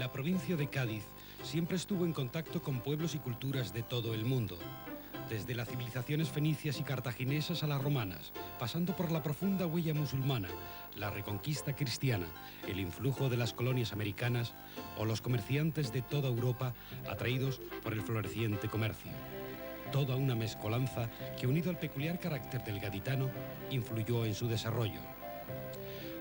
La provincia de Cádiz siempre estuvo en contacto con pueblos y culturas de todo el mundo, desde las civilizaciones fenicias y cartaginesas a las romanas, pasando por la profunda huella musulmana, la reconquista cristiana, el influjo de las colonias americanas o los comerciantes de toda Europa atraídos por el floreciente comercio. Toda una mezcolanza que, unido al peculiar carácter del gaditano, influyó en su desarrollo.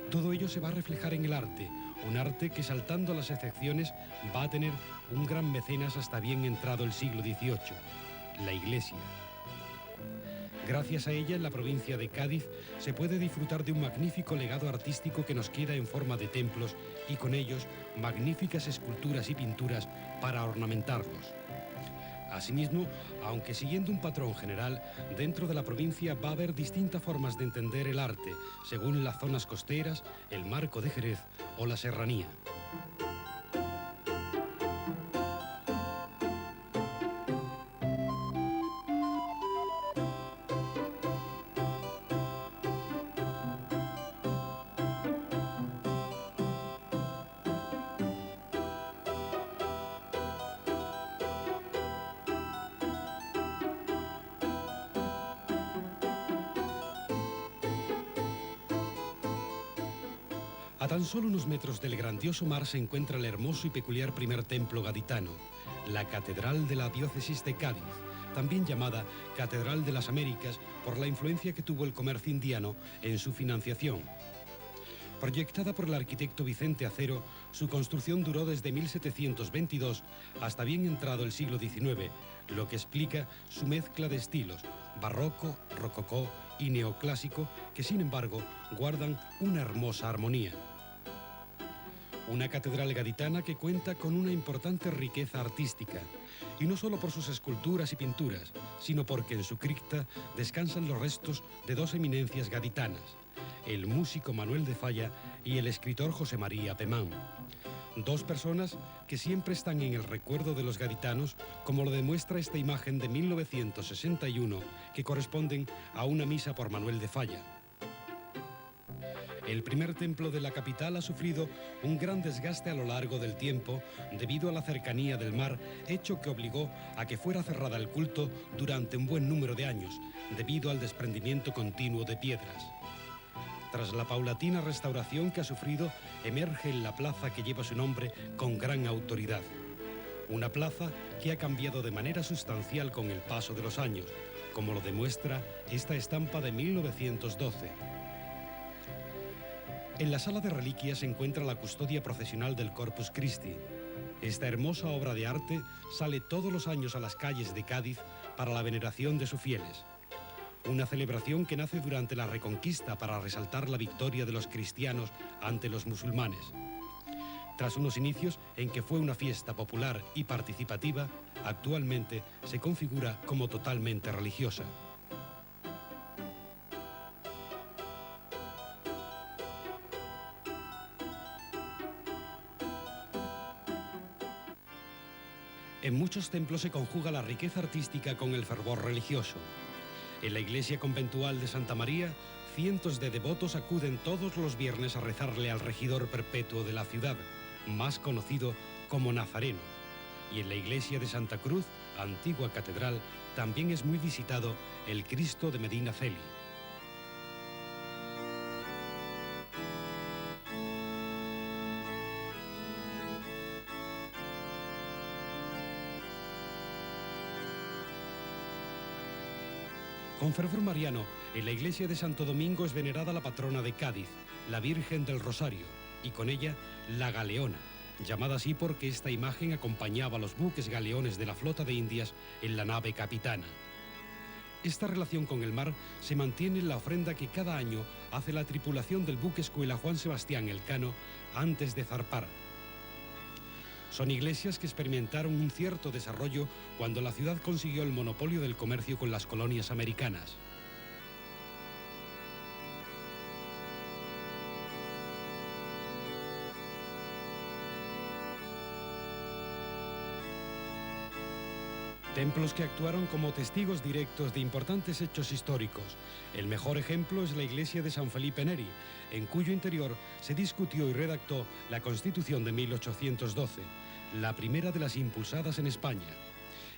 Todo ello se va a reflejar en el arte, un arte que, saltando las excepciones, va a tener un gran mecenas hasta bien entrado el siglo XVIII, la Iglesia. Gracias a ella, en la provincia de Cádiz se puede disfrutar de un magnífico legado artístico que nos queda en forma de templos y con ellos magníficas esculturas y pinturas para ornamentarlos. Asimismo, aunque siguiendo un patrón general, dentro de la provincia va a haber distintas formas de entender el arte, según las zonas costeras, el marco de Jerez o la serranía. A tan solo unos metros del grandioso mar se encuentra el hermoso y peculiar primer templo gaditano, la Catedral de la Diócesis de Cádiz, también llamada Catedral de las Américas por la influencia que tuvo el comercio indiano en su financiación. Proyectada por el arquitecto Vicente Acero, su construcción duró desde 1722 hasta bien entrado el siglo XIX, lo que explica su mezcla de estilos, barroco, rococó y neoclásico, que sin embargo guardan una hermosa armonía. Una catedral gaditana que cuenta con una importante riqueza artística, y no solo por sus esculturas y pinturas, sino porque en su cripta descansan los restos de dos eminencias gaditanas, el músico Manuel de Falla y el escritor José María Pemán. Dos personas que siempre están en el recuerdo de los gaditanos, como lo demuestra esta imagen de 1961, que corresponden a una misa por Manuel de Falla. El primer templo de la capital ha sufrido un gran desgaste a lo largo del tiempo debido a la cercanía del mar, hecho que obligó a que fuera cerrada el culto durante un buen número de años, debido al desprendimiento continuo de piedras. Tras la paulatina restauración que ha sufrido, emerge en la plaza que lleva su nombre con gran autoridad. Una plaza que ha cambiado de manera sustancial con el paso de los años, como lo demuestra esta estampa de 1912. En la sala de reliquias se encuentra la custodia procesional del Corpus Christi. Esta hermosa obra de arte sale todos los años a las calles de Cádiz para la veneración de sus fieles. Una celebración que nace durante la Reconquista para resaltar la victoria de los cristianos ante los musulmanes. Tras unos inicios en que fue una fiesta popular y participativa, actualmente se configura como totalmente religiosa. En muchos templos se conjuga la riqueza artística con el fervor religioso. En la iglesia conventual de Santa María, cientos de devotos acuden todos los viernes a rezarle al regidor perpetuo de la ciudad, más conocido como Nazareno. Y en la iglesia de Santa Cruz, antigua catedral, también es muy visitado el Cristo de Medina Celi. Con fervor mariano, en la iglesia de Santo Domingo es venerada la patrona de Cádiz, la Virgen del Rosario, y con ella la Galeona, llamada así porque esta imagen acompañaba a los buques galeones de la flota de Indias en la nave capitana. Esta relación con el mar se mantiene en la ofrenda que cada año hace la tripulación del buque escuela Juan Sebastián Elcano antes de zarpar. Son iglesias que experimentaron un cierto desarrollo cuando la ciudad consiguió el monopolio del comercio con las colonias americanas. Templos que actuaron como testigos directos de importantes hechos históricos. El mejor ejemplo es la iglesia de San Felipe Neri, en cuyo interior se discutió y redactó la Constitución de 1812, la primera de las impulsadas en España.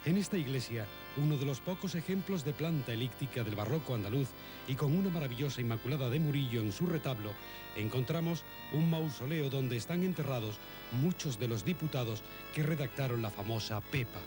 En esta iglesia, uno de los pocos ejemplos de planta elíptica del barroco andaluz y con una maravillosa Inmaculada de Murillo en su retablo, encontramos un mausoleo donde están enterrados muchos de los diputados que redactaron la famosa Pepa.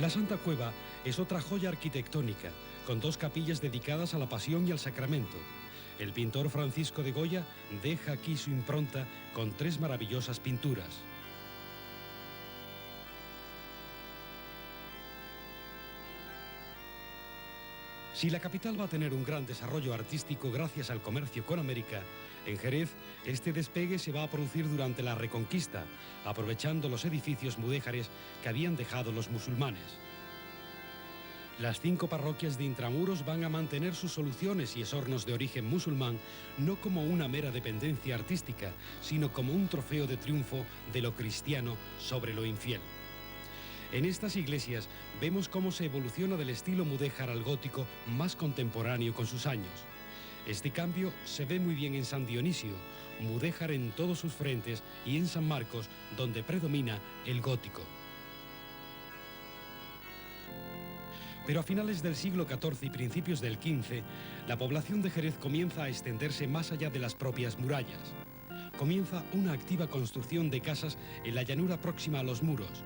La Santa Cueva es otra joya arquitectónica, con dos capillas dedicadas a la Pasión y al Sacramento. El pintor Francisco de Goya deja aquí su impronta con tres maravillosas pinturas. Si la capital va a tener un gran desarrollo artístico gracias al comercio con América, en Jerez este despegue se va a producir durante la Reconquista, aprovechando los edificios mudéjares que habían dejado los musulmanes. Las 5 parroquias de Intramuros van a mantener sus soluciones y esornos de origen musulmán no como una mera dependencia artística, sino como un trofeo de triunfo de lo cristiano sobre lo infiel. En estas iglesias vemos cómo se evoluciona del estilo mudéjar al gótico más contemporáneo con sus años. Este cambio se ve muy bien en San Dionisio, mudéjar en todos sus frentes, y en San Marcos, donde predomina el gótico. Pero a finales del siglo XIV y principios del XV, la población de Jerez comienza a extenderse más allá de las propias murallas. Comienza una activa construcción de casas en la llanura próxima a los muros.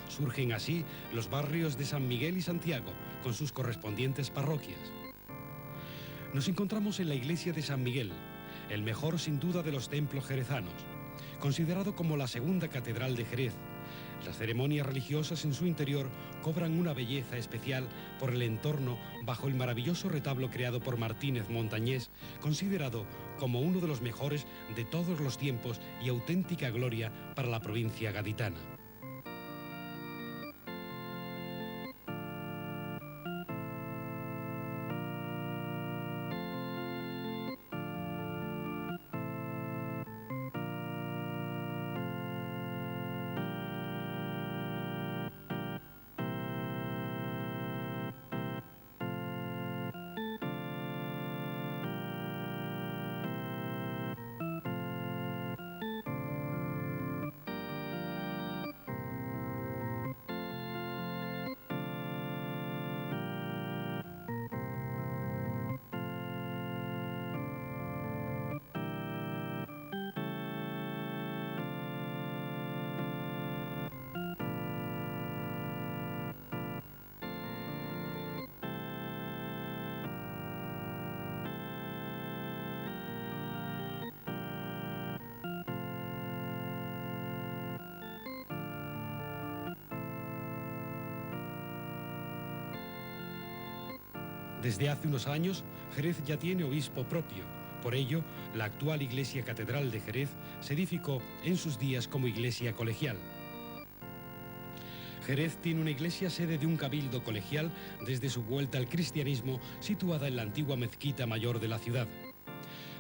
Surgen así los barrios de San Miguel y Santiago, con sus correspondientes parroquias. Nos encontramos en la iglesia de San Miguel, el mejor sin duda de los templos jerezanos, considerado como la segunda catedral de Jerez. Las ceremonias religiosas en su interior cobran una belleza especial por el entorno bajo el maravilloso retablo creado por Martínez Montañés, considerado como uno de los mejores de todos los tiempos y auténtica gloria para la provincia gaditana. Desde hace unos años, Jerez ya tiene obispo propio. Por ello, la actual iglesia catedral de Jerez se edificó en sus días como iglesia colegial. Jerez tiene una iglesia sede de un cabildo colegial desde su vuelta al cristianismo, situada en la antigua mezquita mayor de la ciudad.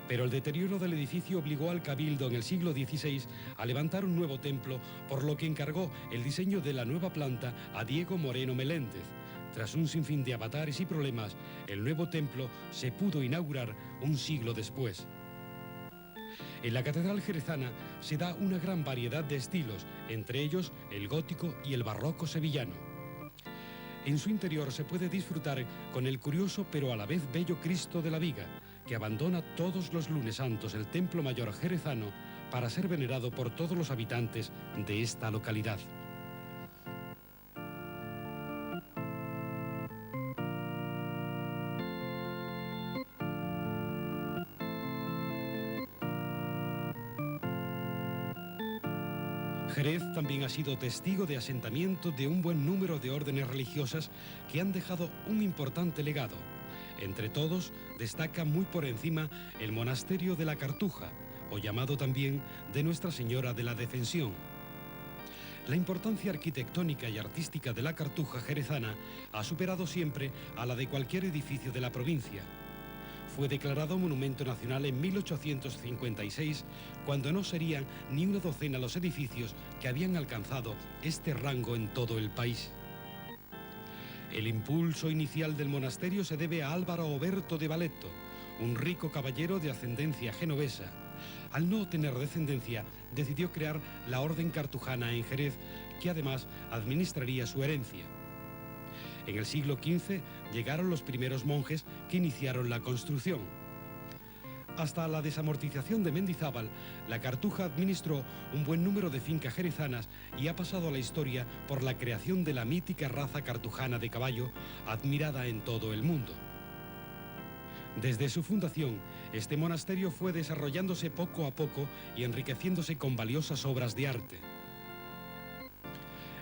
Pero el deterioro del edificio obligó al cabildo en el siglo XVI a levantar un nuevo templo, por lo que encargó el diseño de la nueva planta a Diego Moreno Meléndez. Tras un sinfín de avatares y problemas, el nuevo templo se pudo inaugurar un siglo después. En la catedral jerezana se da una gran variedad de estilos, entre ellos el gótico y el barroco sevillano. En su interior se puede disfrutar con el curioso pero a la vez bello Cristo de la Viga, que abandona todos los lunes santos el templo mayor jerezano para ser venerado por todos los habitantes de esta localidad. Jerez también ha sido testigo de asentamiento de un buen número de órdenes religiosas que han dejado un importante legado. Entre todos, destaca muy por encima el monasterio de la Cartuja, o llamado también de Nuestra Señora de la Defensión. La importancia arquitectónica y artística de la Cartuja jerezana ha superado siempre a la de cualquier edificio de la provincia. Fue declarado Monumento Nacional en 1856, cuando no serían ni una docena los edificios que habían alcanzado este rango en todo el país. El impulso inicial del monasterio se debe a Álvaro Oberto de Valeto, un rico caballero de ascendencia genovesa. Al no tener descendencia, decidió crear la Orden Cartujana en Jerez, que además administraría su herencia. En el siglo XV llegaron los primeros monjes que iniciaron la construcción. Hasta la desamortización de Mendizábal, la Cartuja administró un buen número de fincas jerezanas y ha pasado a la historia por la creación de la mítica raza cartujana de caballo, admirada en todo el mundo. Desde su fundación, este monasterio fue desarrollándose poco a poco y enriqueciéndose con valiosas obras de arte.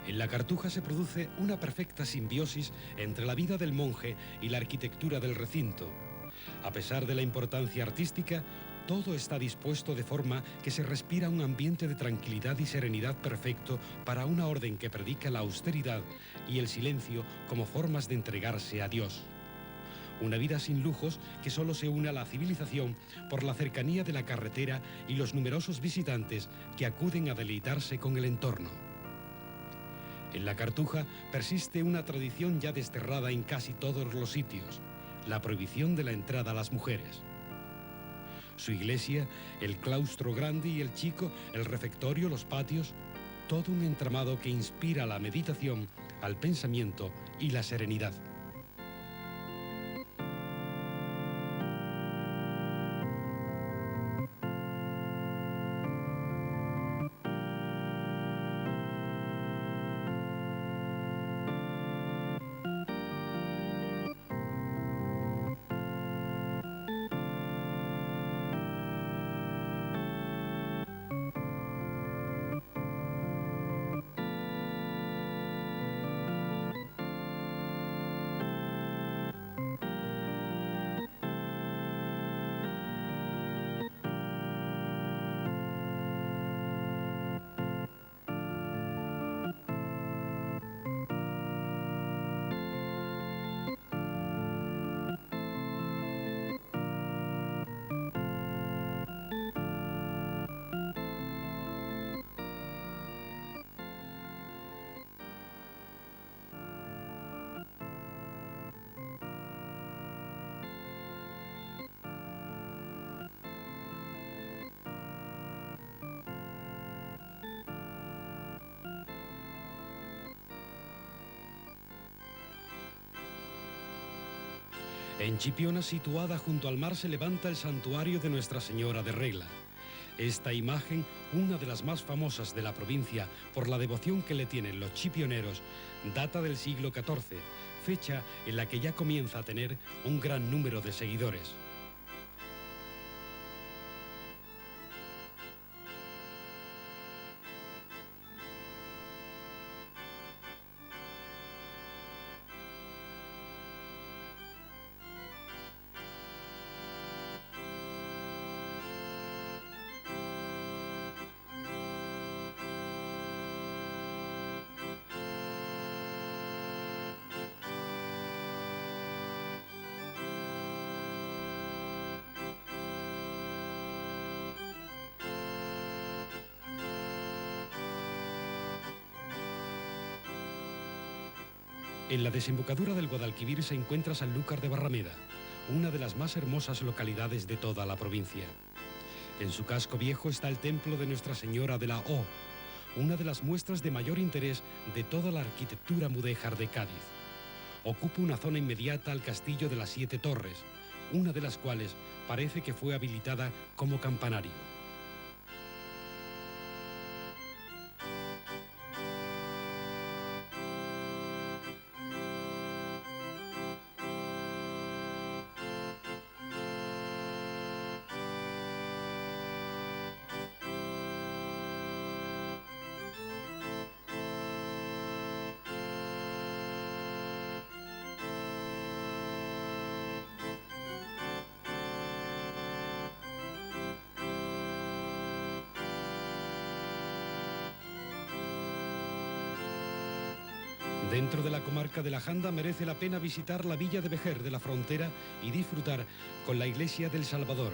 En la Cartuja se produce una perfecta simbiosis entre la vida del monje y la arquitectura del recinto. A pesar de la importancia artística, todo está dispuesto de forma que se respira un ambiente de tranquilidad y serenidad perfecto para una orden que predica la austeridad y el silencio como formas de entregarse a Dios. Una vida sin lujos que solo se une a la civilización por la cercanía de la carretera y los numerosos visitantes que acuden a deleitarse con el entorno. En la Cartuja persiste una tradición ya desterrada en casi todos los sitios: la prohibición de la entrada a las mujeres. Su iglesia, el claustro grande y el chico, el refectorio, los patios, todo un entramado que inspira la meditación, al pensamiento y la serenidad. En Chipiona, situada junto al mar, se levanta el santuario de Nuestra Señora de Regla. Esta imagen, una de las más famosas de la provincia por la devoción que le tienen los chipioneros, data del siglo XIV, fecha en la que ya comienza a tener un gran número de seguidores. En la desembocadura del Guadalquivir se encuentra Sanlúcar de Barrameda, una de las más hermosas localidades de toda la provincia. En su casco viejo está el templo de Nuestra Señora de la O, una de las muestras de mayor interés de toda la arquitectura mudéjar de Cádiz. Ocupa una zona inmediata al castillo de las Siete Torres, una de las cuales parece que fue habilitada como campanario. Dentro de la comarca de la Janda merece la pena visitar la villa de Vejer de la Frontera y disfrutar con la iglesia del Salvador.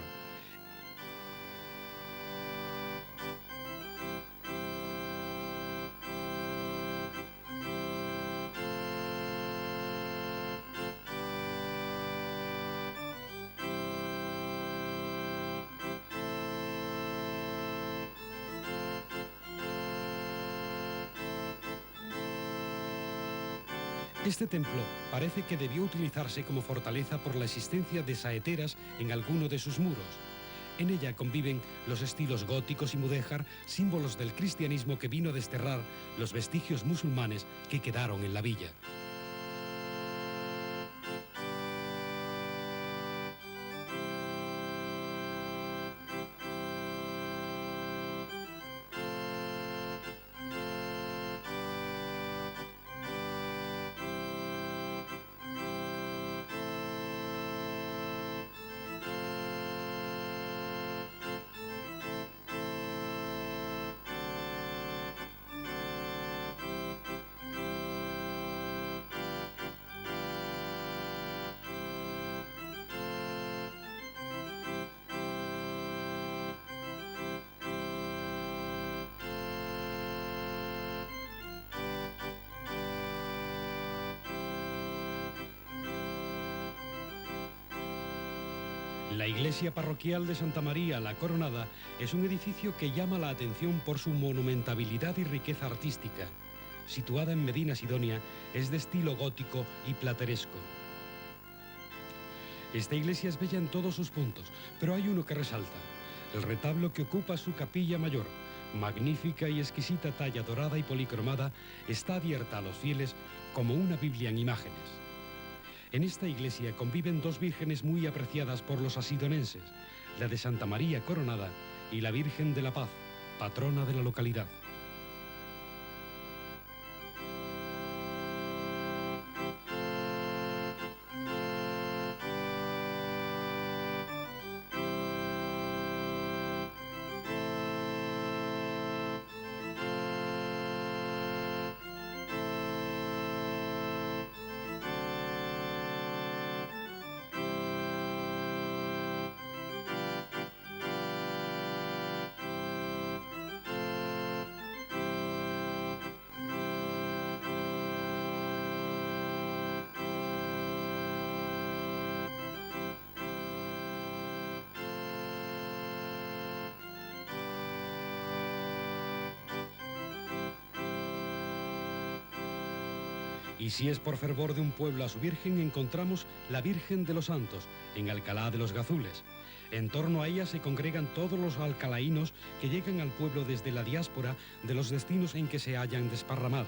Este templo parece que debió utilizarse como fortaleza por la existencia de saeteras en alguno de sus muros. En ella conviven los estilos góticos y mudéjar, símbolos del cristianismo que vino a desterrar los vestigios musulmanes que quedaron en la villa. La iglesia parroquial de Santa María la Coronada es un edificio que llama la atención por su monumentabilidad y riqueza artística. Situada en Medina Sidonia, es de estilo gótico y plateresco. Esta iglesia es bella en todos sus puntos, pero hay uno que resalta: el retablo que ocupa su capilla mayor. Magnífica y exquisita talla dorada y policromada, está abierta a los fieles como una Biblia en imágenes. En esta iglesia conviven dos vírgenes muy apreciadas por los asidonenses, la de Santa María Coronada y la Virgen de la Paz, patrona de la localidad. Y si es por fervor de un pueblo a su Virgen, encontramos la Virgen de los Santos, en Alcalá de los Gazules. En torno a ella se congregan todos los alcalaínos que llegan al pueblo desde la diáspora de los destinos en que se hallan desparramados.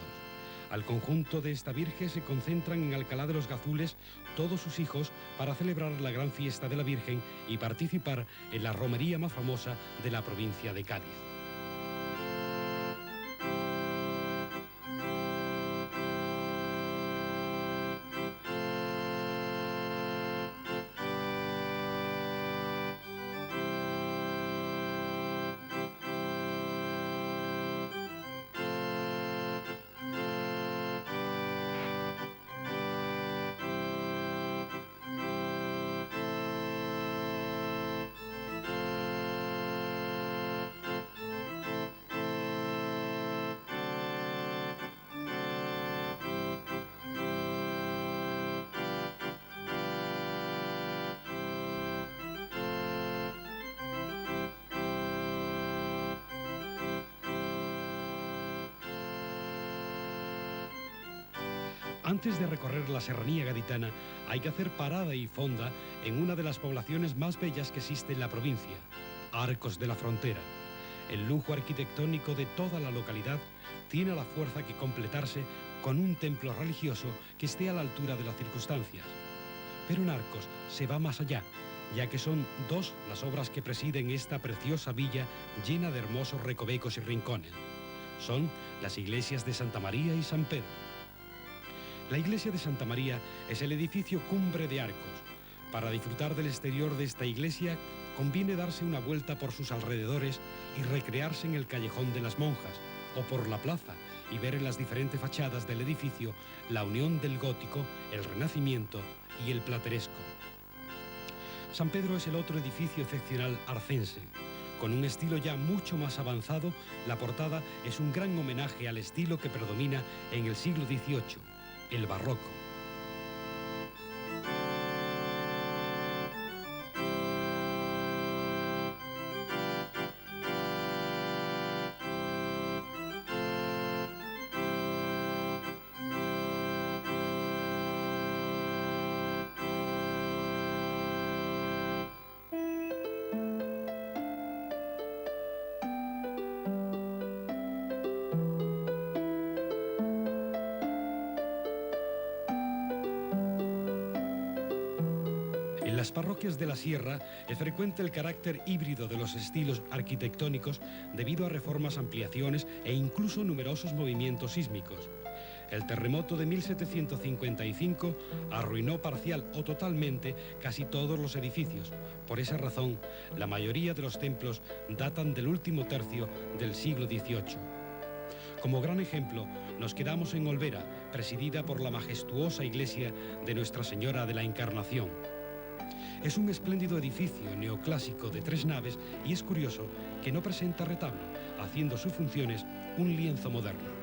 Al conjunto de esta Virgen se concentran en Alcalá de los Gazules todos sus hijos para celebrar la gran fiesta de la Virgen y participar en la romería más famosa de la provincia de Cádiz. Antes de recorrer la serranía gaditana, hay que hacer parada y fonda en una de las poblaciones más bellas que existe en la provincia, Arcos de la Frontera. El lujo arquitectónico de toda la localidad tiene la fuerza que completarse con un templo religioso que esté a la altura de las circunstancias. Pero en Arcos se va más allá, ya que son dos las obras que presiden esta preciosa villa llena de hermosos recovecos y rincones. Son las iglesias de Santa María y San Pedro. La iglesia de Santa María es el edificio cumbre de Arcos. Para disfrutar del exterior de esta iglesia, conviene darse una vuelta por sus alrededores y recrearse en el Callejón de las Monjas o por la plaza y ver en las diferentes fachadas del edificio la unión del gótico, el renacimiento y el plateresco. San Pedro es el otro edificio excepcional arcense. Con un estilo ya mucho más avanzado, la portada es un gran homenaje al estilo que predomina en el siglo XVIII, el barroco. En las parroquias de la Sierra es frecuente el carácter híbrido de los estilos arquitectónicos debido a reformas, ampliaciones e incluso numerosos movimientos sísmicos. El terremoto de 1755 arruinó parcial o totalmente casi todos los edificios. Por esa razón, la mayoría de los templos datan del último tercio del siglo XVIII. Como gran ejemplo, nos quedamos en Olvera, presidida por la majestuosa iglesia de Nuestra Señora de la Encarnación. Es un espléndido edificio neoclásico de 3 naves y es curioso que no presenta retablo, haciendo sus funciones un lienzo moderno.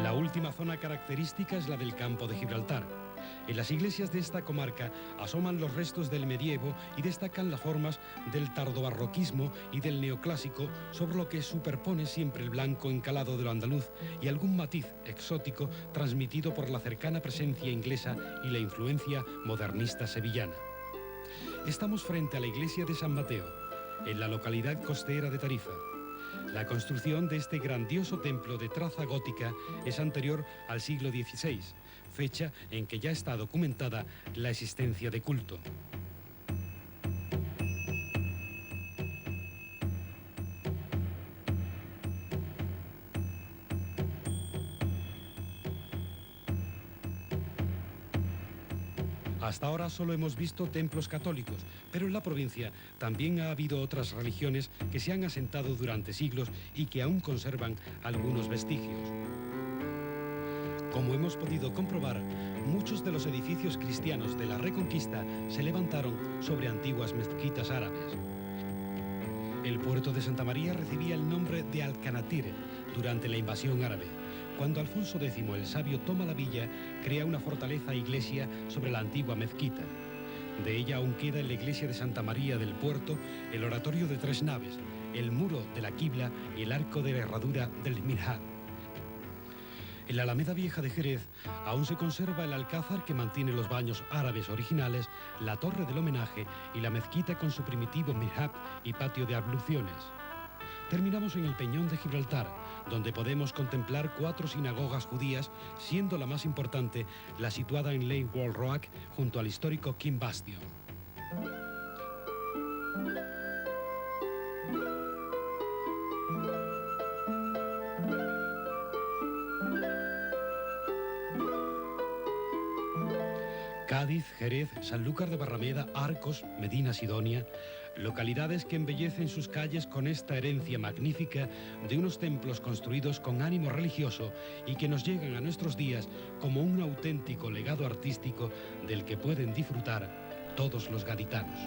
La última zona característica es la del Campo de Gibraltar. En las iglesias de esta comarca asoman los restos del medievo y destacan las formas del tardobarroquismo y del neoclásico, sobre lo que superpone siempre el blanco encalado de lo andaluz y algún matiz exótico transmitido por la cercana presencia inglesa y la influencia modernista sevillana. Estamos frente a la iglesia de San Mateo, en la localidad costera de Tarifa. La construcción de este grandioso templo de traza gótica es anterior al siglo XVI, fecha en que ya está documentada la existencia de culto. Hasta ahora solo hemos visto templos católicos, pero en la provincia también ha habido otras religiones que se han asentado durante siglos y que aún conservan algunos vestigios. Como hemos podido comprobar, muchos de los edificios cristianos de la Reconquista se levantaron sobre antiguas mezquitas árabes. El puerto de Santa María recibía el nombre de Alcanatir durante la invasión árabe. Cuando Alfonso X el Sabio toma la villa, crea una fortaleza iglesia sobre la antigua mezquita. De ella aún queda en la iglesia de Santa María del Puerto el oratorio de 3 naves, el muro de la quibla y el arco de la herradura del mihrab. En la Alameda Vieja de Jerez aún se conserva el alcázar que mantiene los baños árabes originales, la torre del homenaje y la mezquita con su primitivo mihrab y patio de abluciones. Terminamos en el Peñón de Gibraltar, donde podemos contemplar 4 sinagogas judías, siendo la más importante la situada en Lane Wall Road, junto al histórico King Bastion. Cádiz, Jerez, Sanlúcar de Barrameda, Arcos, Medina Sidonia, localidades que embellecen sus calles con esta herencia magnífica de unos templos construidos con ánimo religioso y que nos llegan a nuestros días como un auténtico legado artístico del que pueden disfrutar todos los gaditanos.